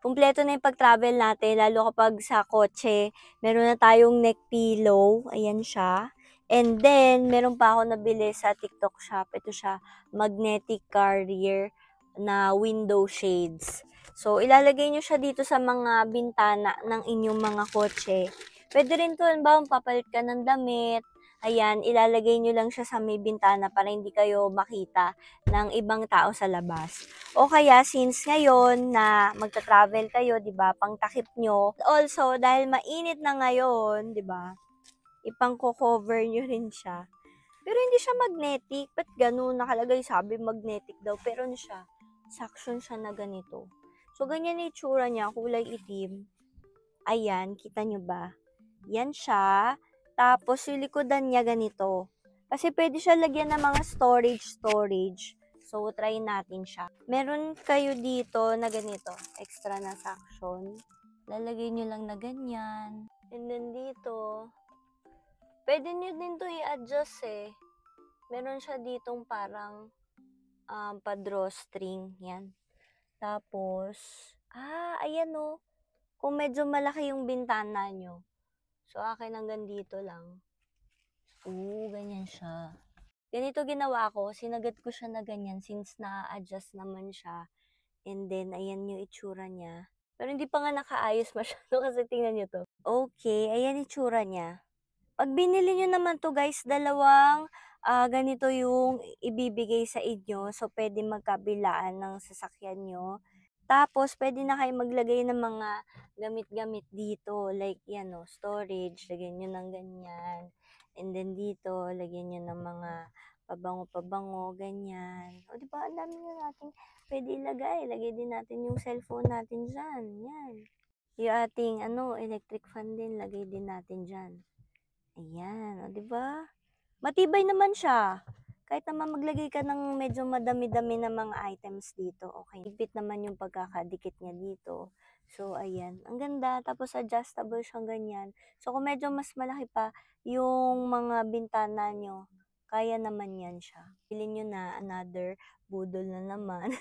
kumpleto na yung pag-travel natin lalo kapag sa kotse. Meron na tayong neck pillow, ayan siya. And then, meron pa ako nabili sa TikTok shop. Ito siya, magnetic carrier na window shades. So, ilalagay nyo siya dito sa mga bintana ng inyong mga kotse. Pwede rin to, ba, papalit ka ng damit. Ayan, ilalagay nyo lang siya sa may bintana para hindi kayo makita ng ibang tao sa labas. O kaya, since ngayon na magta-travel kayo, di ba, pang takip nyo. Also, dahil mainit na ngayon, di ba, ipang-cover nyo rin siya. Pero hindi siya magnetic. Ba't ganun? Nakalagay sabi magnetic daw. Pero ano siya? Suction siya na ganito. So, ganyan yung itsura niya. Kulay itim. Ayan, kita nyo ba? Yan siya. Tapos, yung likodan niya ganito. Kasi pwede siya lagyan ng mga storage. So, try natin siya. Meron kayo dito na ganito. Extra na suction. Lalagay nyo lang na ganyan. And then dito, pwede nyo din to i-adjust eh. Meron siya ditong parang pa-drawstring. Yan. Tapos, ayan o. Kung medyo malaki yung bintana nyo. So, akin hanggang dito lang. Ganyan siya. Ganito ginawa ko. Sinagat ko siya na ganyan since na-adjust naman siya. And then, ayan yung itsura niya. Pero hindi pa nga nakaayos masyado kasi tingnan nyo to. Okay, ayan itsura niya. Pag binili nyo naman to guys, dalawang ganito yung ibibigay sa inyo. So, pwede magkabilaan ng sasakyan nyo. Tapos, pwede na kayo maglagay ng mga gamit-gamit dito. Like, yan o, storage. Lagyan nyo ng ganyan. And then dito, lagyan nyo ng mga pabango-pabango, ganyan. O, diba, ang dami na natin pwede ilagay. Lagay din natin yung cellphone natin dyan. Yan. Yung ating, electric fan din, lagay din natin dyan. Ayan, o, diba? Matibay naman siya. Kahit naman maglagay ka ng medyo madami-dami na mga items dito, okay. Higpit naman yung pagkakadikit niya dito. So, ayan. Ang ganda. Tapos, adjustable siyang ganyan. So, kung medyo mas malaki pa yung mga bintana nyo, kaya naman yan siya. Bilhin nyo na, another budol na naman.